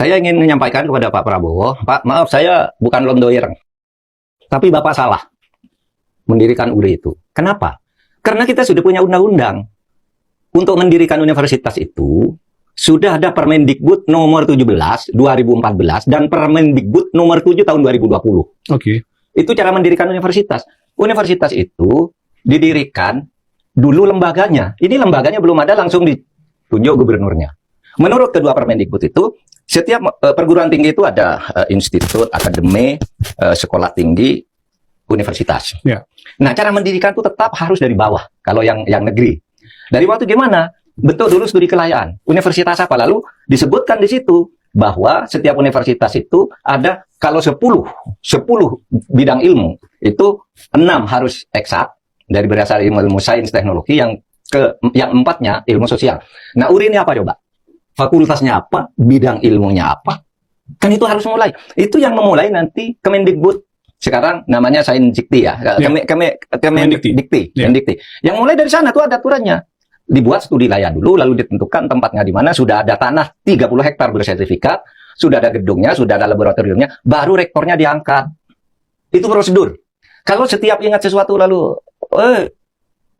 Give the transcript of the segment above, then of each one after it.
Saya ingin menyampaikan kepada Pak Prabowo, Pak, maaf saya bukan londoyer, tapi Bapak salah mendirikan URI itu. Kenapa? Karena kita sudah punya undang-undang. Untuk mendirikan universitas itu, sudah ada Permendikbud nomor 17 2014 dan Permendikbud nomor 7 tahun 2020. Oke. Itu cara mendirikan universitas. Universitas itu didirikan dulu lembaganya. Ini lembaganya belum ada, langsung ditunjuk gubernurnya. Menurut kedua Permendikbud itu, setiap perguruan tinggi itu ada institut, akademi, sekolah tinggi, universitas. Ya. Nah, cara mendirikan itu tetap harus dari bawah. Kalau yang negeri. Dari waktu gimana? Bentuk dulu studi kelayakan. Universitas apa? Lalu disebutkan di situ bahwa setiap universitas itu ada, kalau 10 bidang ilmu, itu 6 harus eksak, dari berasal ilmu sains teknologi, yang 4-nya ilmu sosial. Nah, URI ini apa coba? Fakultasnya apa? Bidang ilmunya apa? Kan itu harus mulai. Itu yang memulai nanti Kemendikbud. Sekarang namanya Sainjikti ya. Kemendikti. Ya. Yang mulai dari sana tuh ada aturannya. Dibuat studi layak dulu, lalu ditentukan tempatnya di mana, sudah ada tanah 30 hektar bersertifikat, sudah ada gedungnya, sudah ada laboratoriumnya, baru rektornya diangkat. Itu prosedur. Kalau setiap ingat sesuatu lalu,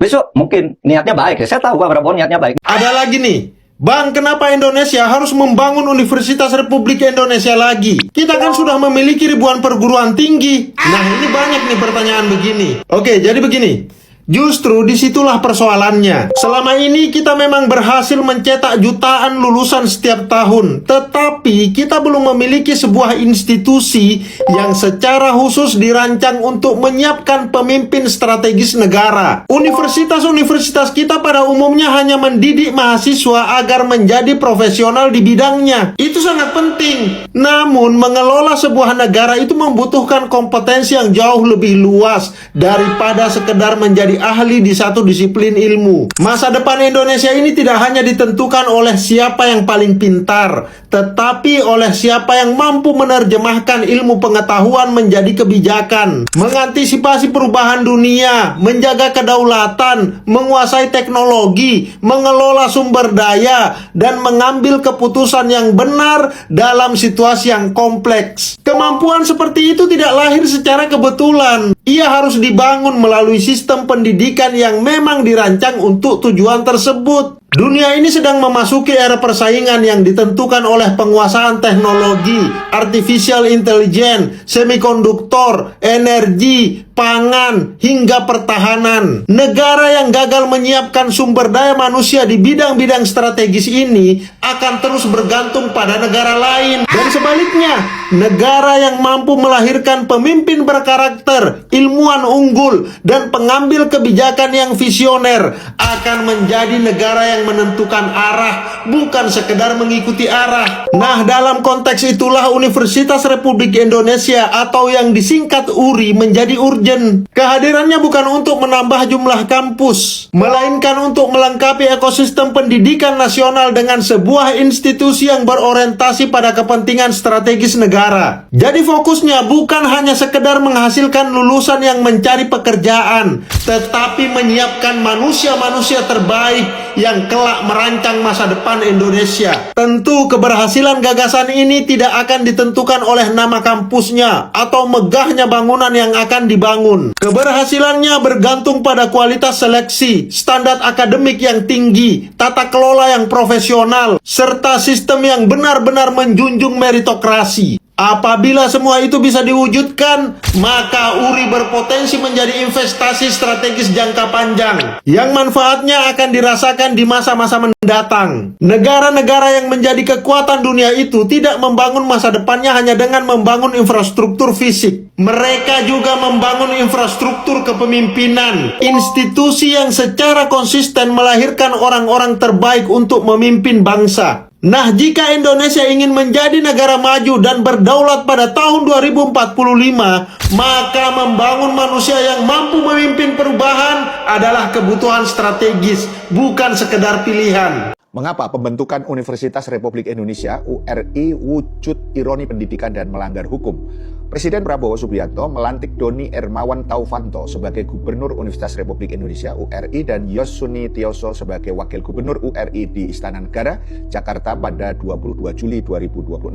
besok mungkin niatnya baik. Saya tahu Pak Prabowo niatnya baik. Ada lagi nih, Bang, kenapa Indonesia harus membangun Universitas Republik Indonesia lagi? Kita kan sudah memiliki ribuan perguruan tinggi. Nah, ini banyak nih pertanyaan begini. Oke, jadi begini. Justru disitulah persoalannya. Selama ini kita memang berhasil mencetak jutaan lulusan setiap tahun. Tetapi kita belum memiliki sebuah institusi yang secara khusus dirancang untuk menyiapkan pemimpin strategis negara. Universitas-universitas kita pada umumnya hanya mendidik mahasiswa agar menjadi profesional di bidangnya. Itu sangat penting. Namun mengelola sebuah negara itu membutuhkan kompetensi yang jauh lebih luas daripada sekedar menjadi ahli di satu disiplin ilmu. Masa depan Indonesia ini tidak hanya ditentukan oleh siapa yang paling pintar, tetapi oleh siapa yang mampu menerjemahkan ilmu pengetahuan menjadi kebijakan, mengantisipasi perubahan dunia, menjaga kedaulatan, menguasai teknologi, mengelola sumber daya, dan mengambil keputusan yang benar dalam situasi yang kompleks. Kemampuan seperti itu tidak lahir secara kebetulan. Ia harus dibangun melalui sistem pendidikan yang memang dirancang untuk tujuan tersebut. Dunia ini sedang memasuki era persaingan yang ditentukan oleh penguasaan teknologi, artificial intelligence, semikonduktor, energi, pangan, hingga pertahanan. Negara yang gagal menyiapkan sumber daya manusia di bidang-bidang strategis ini akan terus bergantung pada negara lain. Dan sebaliknya, negara yang mampu melahirkan pemimpin berkarakter, ilmuwan unggul, dan pengambil kebijakan yang visioner akan menjadi negara yang menentukan arah, bukan sekedar mengikuti arah. Nah, dalam konteks itulah Universitas Republik Indonesia atau yang disingkat URI menjadi urgen. Kehadirannya bukan untuk menambah jumlah kampus, melainkan untuk melengkapi ekosistem pendidikan nasional dengan sebuah institusi yang berorientasi pada kepentingan strategis negara. Jadi fokusnya bukan hanya sekedar menghasilkan lulusan yang mencari pekerjaan, tetapi menyiapkan manusia-manusia terbaik yang kelak merancang masa depan Indonesia. Tentu keberhasilan gagasan ini tidak akan ditentukan oleh nama kampusnya atau megahnya bangunan yang akan dibangun. Keberhasilannya bergantung pada kualitas seleksi, standar akademik yang tinggi, tata kelola yang profesional, serta sistem yang benar-benar menjunjung meritokrasi. Apabila semua itu bisa diwujudkan, maka URI berpotensi menjadi investasi strategis jangka panjang yang manfaatnya akan dirasakan di masa-masa mendatang. Negara-negara yang menjadi kekuatan dunia itu tidak membangun masa depannya hanya dengan membangun infrastruktur fisik. Mereka juga membangun infrastruktur kepemimpinan, institusi yang secara konsisten melahirkan orang-orang terbaik untuk memimpin bangsa. Nah, jika Indonesia ingin menjadi negara maju dan berdaulat pada tahun 2045, maka membangun manusia yang mampu memimpin perubahan adalah kebutuhan strategis, bukan sekedar pilihan. Mengapa pembentukan Universitas Republik Indonesia (URI) wujud ironi pendidikan dan melanggar hukum? Presiden Prabowo Subianto melantik Doni Hermawan Taufanto sebagai Gubernur Universitas Republik Indonesia URI dan Yossuni Tioso sebagai Wakil Gubernur URI di Istana Negara, Jakarta pada 22 Juli 2026.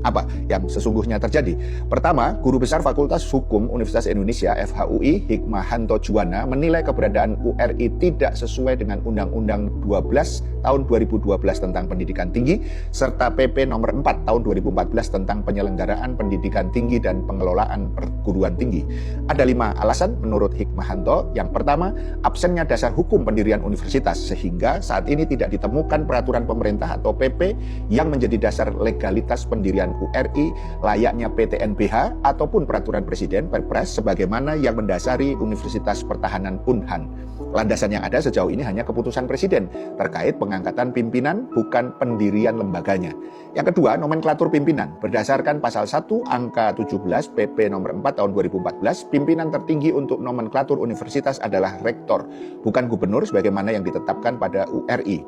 Apa yang sesungguhnya terjadi? Pertama, Guru Besar Fakultas Hukum Universitas Indonesia FHUI Hikmahanto Juwana menilai keberadaan URI tidak sesuai dengan Undang-Undang 12 tahun 2012 tentang pendidikan tinggi serta PP nomor 4 tahun 2014 tentang penyelenggaraan pendidikan tinggi dan pengelolaan perguruan tinggi. Ada 5 alasan menurut Hikmahanto. Yang pertama, absennya dasar hukum pendirian universitas sehingga saat ini tidak ditemukan peraturan pemerintah atau PP yang menjadi dasar legalitas pendirian URI layaknya PTNBH ataupun peraturan presiden Perpres sebagaimana yang mendasari Universitas Pertahanan Unhan. Landasan yang ada sejauh ini hanya keputusan presiden terkait pengangkatan pimpinan, bukan pendirian lembaganya. Yang kedua, nomenklatur pimpinan. Berdasarkan pasal 1 angka 17 PP nomor 4 tahun 2014, pimpinan tertinggi untuk nomenklatur universitas adalah rektor, bukan gubernur sebagaimana yang ditetapkan pada URI.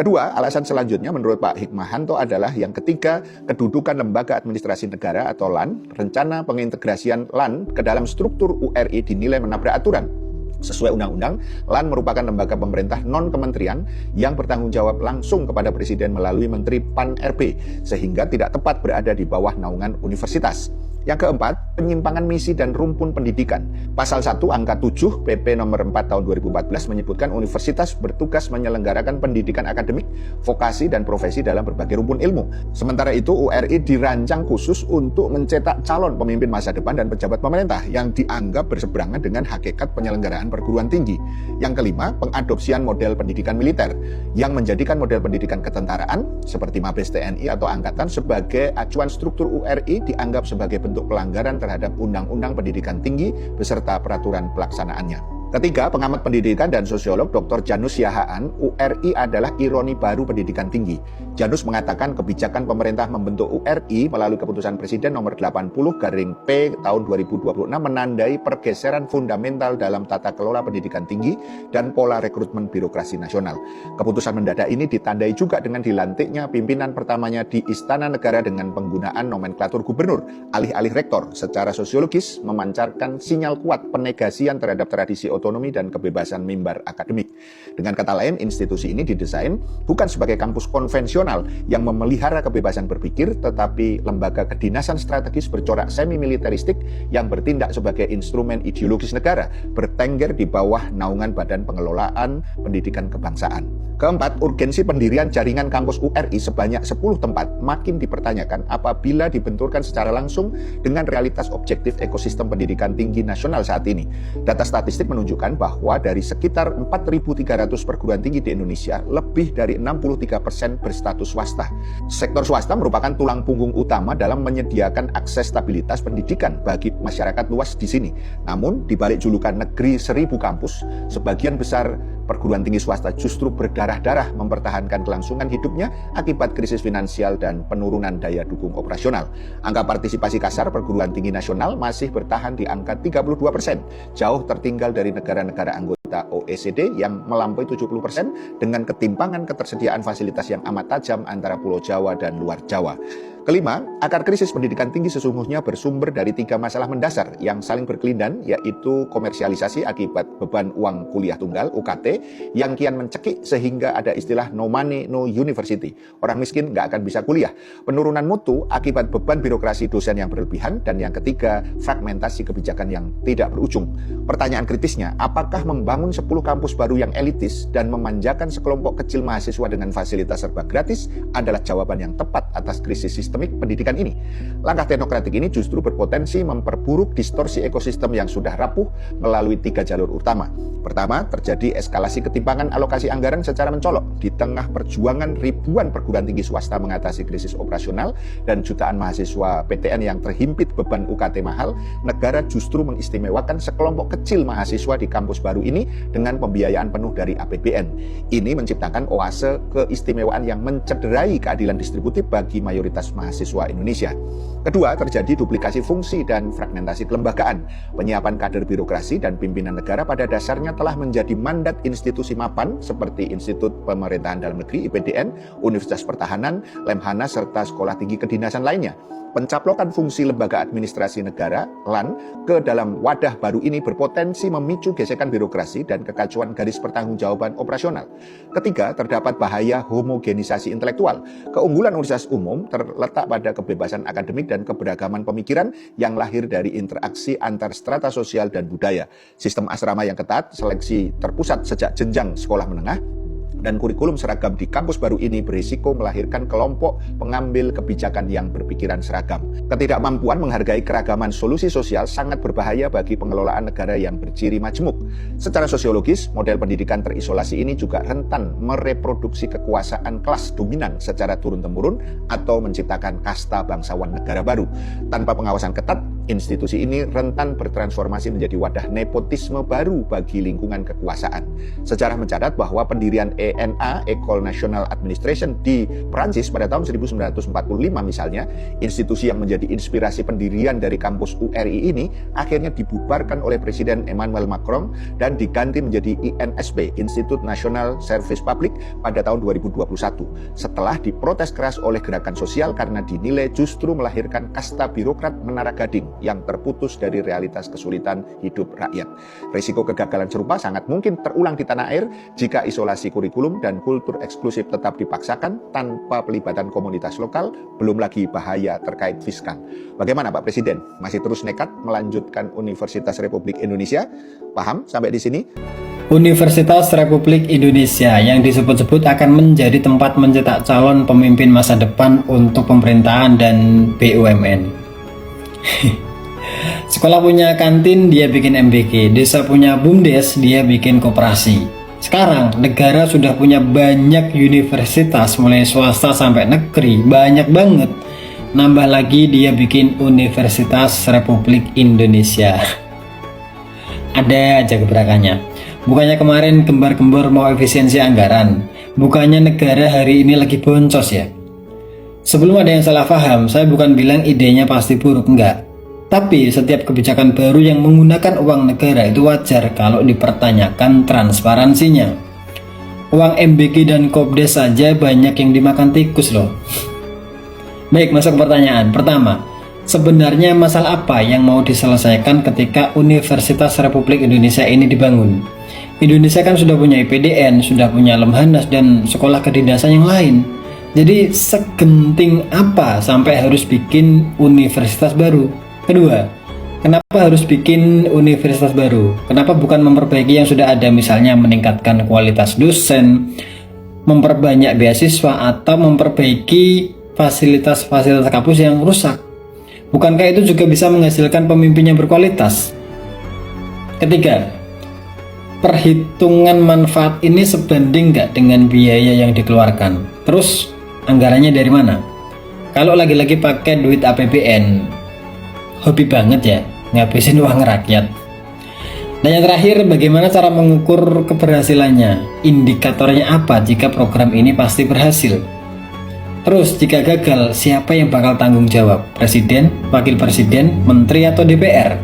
Kedua, alasan selanjutnya menurut Pak Hikmahanto adalah yang ketiga, kedudukan Lembaga Administrasi Negara atau LAN, rencana pengintegrasian LAN ke dalam struktur URI dinilai menabrak aturan. Sesuai undang-undang, LAN merupakan lembaga pemerintah non-kementerian yang bertanggung jawab langsung kepada Presiden melalui Menteri PAN-RB, sehingga tidak tepat berada di bawah naungan universitas. Yang keempat, penyimpangan misi dan rumpun pendidikan. Pasal 1 angka 7 PP nomor 4 tahun 2014 menyebutkan universitas bertugas menyelenggarakan pendidikan akademik, vokasi, dan profesi dalam berbagai rumpun ilmu. Sementara itu, URI dirancang khusus untuk mencetak calon pemimpin masa depan dan pejabat pemerintah yang dianggap berseberangan dengan hakikat penyelenggaraan perguruan tinggi. Yang kelima, pengadopsian model pendidikan militer yang menjadikan model pendidikan ketentaraan seperti Mabes TNI atau Angkatan sebagai acuan struktur URI dianggap sebagai bentuk pelanggaran terhadap Undang-Undang Pendidikan Tinggi beserta peraturan pelaksanaannya. Ketiga, pengamat pendidikan dan sosiolog Dr. Janus Yahaan, URI adalah ironi baru pendidikan tinggi. Janus mengatakan kebijakan pemerintah membentuk URI melalui keputusan Presiden nomor 80/P tahun 2026 menandai pergeseran fundamental dalam tata kelola pendidikan tinggi dan pola rekrutmen birokrasi nasional. Keputusan mendadak ini ditandai juga dengan dilantiknya pimpinan pertamanya di Istana Negara dengan penggunaan nomenklatur gubernur, alih-alih rektor. Secara sosiologis memancarkan sinyal kuat penegasian terhadap tradisi otonomi dan kebebasan mimbar akademik. Dengan kata lain, institusi ini didesain bukan sebagai kampus konvensional yang memelihara kebebasan berpikir, tetapi lembaga kedinasan strategis bercorak semi-militeristik yang bertindak sebagai instrumen ideologis negara, bertengger di bawah naungan Badan Pengelolaan Pendidikan Kebangsaan. Keempat, urgensi pendirian jaringan kampus URI sebanyak 10 tempat makin dipertanyakan apabila dibenturkan secara langsung dengan realitas objektif ekosistem pendidikan tinggi nasional saat ini. Data statistik menunjukkan bahwa dari sekitar 4.300 perguruan tinggi di Indonesia, lebih dari 63% berstatus swasta. Sektor swasta merupakan tulang punggung utama dalam menyediakan akses stabilitas pendidikan bagi masyarakat luas di sini. Namun, di balik julukan negeri 1000 kampus, sebagian besar perguruan tinggi swasta justru berdarah-darah mempertahankan kelangsungan hidupnya akibat krisis finansial dan penurunan daya dukung operasional. Angka partisipasi kasar perguruan tinggi nasional masih bertahan di angka 32%, jauh tertinggal dari negara-negara anggota OECD yang melampaui 70% dengan ketimpangan ketersediaan fasilitas yang amat tajam antara Pulau Jawa dan luar Jawa. Kelima, akar krisis pendidikan tinggi sesungguhnya bersumber dari 3 masalah mendasar yang saling berkelindan, yaitu komersialisasi akibat beban uang kuliah tunggal (UKT) yang kian mencekik sehingga ada istilah no money, no university. Orang miskin nggak akan bisa kuliah. Penurunan mutu akibat beban birokrasi dosen yang berlebihan. Dan yang ketiga, fragmentasi kebijakan yang tidak berujung. Pertanyaan kritisnya, apakah membangun 10 kampus baru yang elitis dan memanjakan sekelompok kecil mahasiswa dengan fasilitas serba gratis adalah jawaban yang tepat atas krisis sistemik pendidikan ini? Langkah teknokratik ini justru berpotensi memperburuk distorsi ekosistem yang sudah rapuh melalui 3 jalur utama. Pertama, terjadi eskalasi ketimpangan alokasi anggaran secara mencolok. Di tengah perjuangan ribuan perguruan tinggi swasta mengatasi krisis operasional dan jutaan mahasiswa PTN yang terhimpit beban UKT mahal, negara justru mengistimewakan sekelompok kecil mahasiswa di kampus baru ini dengan pembiayaan penuh dari APBN. Ini menciptakan oase keistimewaan yang mencederai keadilan distributif bagi mayoritas mahasiswa Indonesia. Kedua, terjadi duplikasi fungsi dan fragmentasi kelembagaan. Penyiapan kader birokrasi dan pimpinan negara pada dasarnya telah menjadi mandat institusi mapan seperti Institut Pemerintahan Dalam Negeri (IPDN), Universitas Pertahanan, Lemhanas, serta sekolah tinggi kedinasan lainnya. Pencaplokan fungsi lembaga administrasi negara (LAN) ke dalam wadah baru ini berpotensi memicu gesekan birokrasi dan kekacauan garis pertanggungjawaban operasional. Ketiga, terdapat bahaya homogenisasi intelektual. Keunggulan universitas umum terletak pada kebebasan akademik dan keberagaman pemikiran yang lahir dari interaksi antar strata sosial dan budaya. Sistem asrama yang ketat, seleksi terpusat sejak jenjang sekolah menengah, dan kurikulum seragam di kampus baru ini berisiko melahirkan kelompok pengambil kebijakan yang berpikiran seragam. Ketidakmampuan menghargai keragaman solusi sosial sangat berbahaya bagi pengelolaan negara yang berciri majemuk. Secara sosiologis, model pendidikan terisolasi ini juga rentan mereproduksi kekuasaan kelas dominan secara turun-temurun atau menciptakan kasta bangsawan negara baru. Tanpa pengawasan ketat, institusi ini rentan bertransformasi menjadi wadah nepotisme baru bagi lingkungan kekuasaan. Sejarah mencatat bahwa pendirian ENA, École Nationale Administration di Prancis pada tahun 1945 misalnya, institusi yang menjadi inspirasi pendirian dari kampus URI ini akhirnya dibubarkan oleh Presiden Emmanuel Macron dan diganti menjadi INSP, Institut National Service Public, pada tahun 2021 setelah diprotes keras oleh gerakan sosial karena dinilai justru melahirkan kasta birokrat menara gading yang terputus dari realitas kesulitan hidup rakyat. Risiko kegagalan serupa sangat mungkin terulang di tanah air jika isolasi kurikulum dan kultur eksklusif tetap dipaksakan tanpa pelibatan komunitas lokal, belum lagi bahaya terkait fiskal. Bagaimana Pak Presiden? Masih terus nekat melanjutkan Universitas Republik Indonesia? Paham sampai di sini? Universitas Republik Indonesia yang disebut-sebut akan menjadi tempat mencetak calon pemimpin masa depan untuk pemerintahan dan BUMN. Sekolah punya kantin, dia bikin MBK. Desa punya BUMDes, dia bikin koperasi. Sekarang negara sudah punya banyak universitas, mulai swasta sampai negeri, banyak banget. Nambah lagi dia bikin Universitas Republik Indonesia. Ada aja gebrakannya. Bukannya kemarin gembar-gembor mau efisiensi anggaran, bukannya negara hari ini lagi boncos ya. Sebelum ada yang salah paham, saya bukan bilang idenya pasti buruk, enggak. Tapi setiap kebijakan baru yang menggunakan uang negara itu wajar kalau dipertanyakan transparansinya. Uang MBK dan Kopdes saja banyak yang dimakan tikus loh. Baik, masuk ke pertanyaan. Pertama, sebenarnya masalah apa yang mau diselesaikan ketika Universitas Republik Indonesia ini dibangun? Indonesia kan sudah punya IPDN, sudah punya Lemhanas dan sekolah kedinasan yang lain. Jadi segenting apa sampai harus bikin universitas baru? Kedua, kenapa harus bikin universitas baru? Kenapa bukan memperbaiki yang sudah ada, misalnya meningkatkan kualitas dosen, memperbanyak beasiswa, atau memperbaiki fasilitas-fasilitas kampus yang rusak? Bukankah itu juga bisa menghasilkan pemimpin yang berkualitas? Ketiga, perhitungan manfaat ini sebanding nggak dengan biaya yang dikeluarkan? Terus, anggarannya dari mana? Kalau lagi-lagi pakai duit APBN, hobi banget ya, ngabisin uang rakyat. Dan yang terakhir, bagaimana cara mengukur keberhasilannya? Indikatornya apa jika program ini pasti berhasil? Terus, jika gagal, siapa yang bakal tanggung jawab? Presiden, wakil presiden, menteri, atau DPR?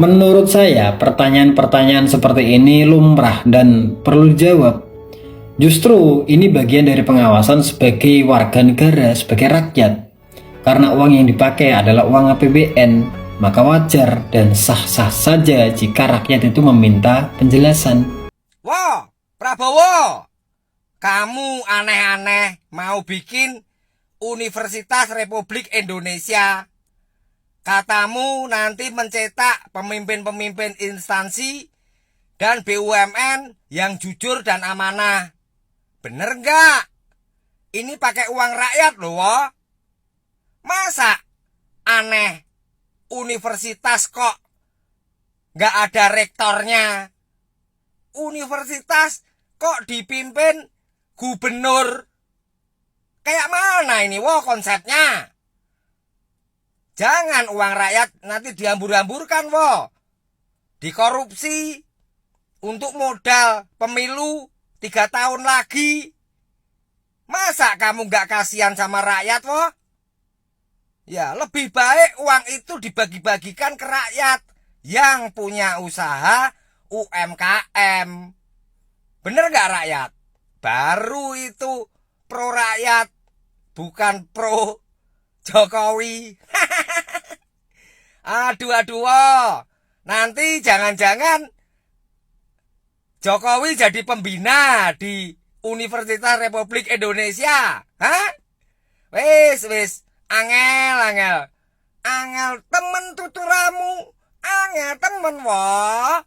Menurut saya, pertanyaan-pertanyaan seperti ini lumrah dan perlu dijawab. Justru ini bagian dari pengawasan sebagai warga negara, sebagai rakyat. Karena uang yang dipakai adalah uang APBN, maka wajar dan sah-sah saja jika rakyat itu meminta penjelasan. Wah, Prabowo, kamu aneh-aneh mau bikin Universitas Republik Indonesia. Katamu nanti mencetak pemimpin-pemimpin instansi dan BUMN yang jujur dan amanah. Bener nggak? Ini pakai uang rakyat loh. Masa aneh universitas kok nggak ada rektornya? Universitas kok dipimpin gubernur? Kayak mana ini konsepnya? Jangan uang rakyat nanti dihambur-hamburkan dikorupsi untuk modal pemilu 3 tahun lagi. Masa kamu nggak kasihan sama rakyat Ya, lebih baik uang itu dibagi-bagikan ke rakyat yang punya usaha UMKM. Bener gak rakyat? Baru itu pro rakyat, bukan pro Jokowi. Aduh, oh. Nanti jangan-jangan Jokowi jadi pembina di Universitas Republik Indonesia. Hah? Wis, angel temen tuturamu, angel temen wah.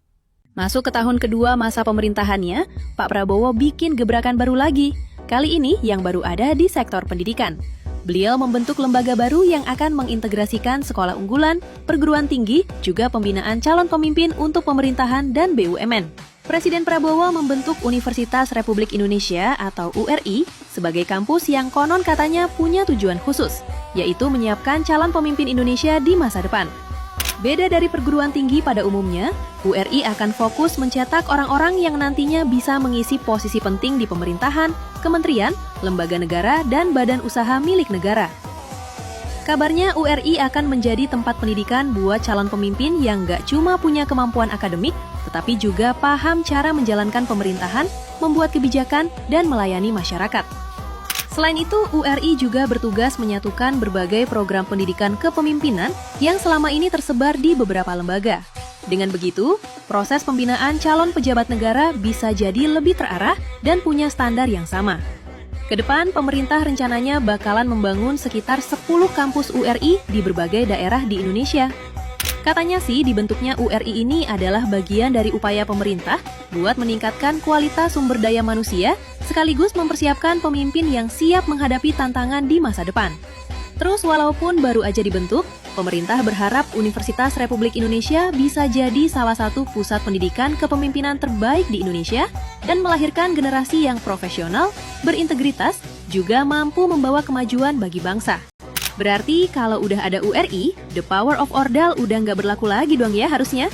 Masuk ke tahun kedua masa pemerintahannya, Pak Prabowo bikin gebrakan baru lagi. Kali ini yang baru ada di sektor pendidikan. Beliau membentuk lembaga baru yang akan mengintegrasikan sekolah unggulan, perguruan tinggi, juga pembinaan calon pemimpin untuk pemerintahan dan BUMN. Presiden Prabowo membentuk Universitas Republik Indonesia atau URI sebagai kampus yang konon katanya punya tujuan khusus, yaitu menyiapkan calon pemimpin Indonesia di masa depan. Beda dari perguruan tinggi pada umumnya, URI akan fokus mencetak orang-orang yang nantinya bisa mengisi posisi penting di pemerintahan, kementerian, lembaga negara, dan badan usaha milik negara. Kabarnya URI akan menjadi tempat pendidikan buat calon pemimpin yang gak cuma punya kemampuan akademik, tetapi juga paham cara menjalankan pemerintahan, membuat kebijakan, dan melayani masyarakat. Selain itu, URI juga bertugas menyatukan berbagai program pendidikan kepemimpinan yang selama ini tersebar di beberapa lembaga. Dengan begitu, proses pembinaan calon pejabat negara bisa jadi lebih terarah dan punya standar yang sama. Kedepan, pemerintah rencananya bakalan membangun sekitar 10 kampus URI di berbagai daerah di Indonesia. Katanya sih dibentuknya URI ini adalah bagian dari upaya pemerintah buat meningkatkan kualitas sumber daya manusia sekaligus mempersiapkan pemimpin yang siap menghadapi tantangan di masa depan. Terus walaupun baru aja dibentuk, pemerintah berharap Universitas Republik Indonesia bisa jadi salah satu pusat pendidikan kepemimpinan terbaik di Indonesia dan melahirkan generasi yang profesional, berintegritas, juga mampu membawa kemajuan bagi bangsa. Berarti kalau udah ada URI, the power of Ordal udah nggak berlaku lagi dong ya harusnya.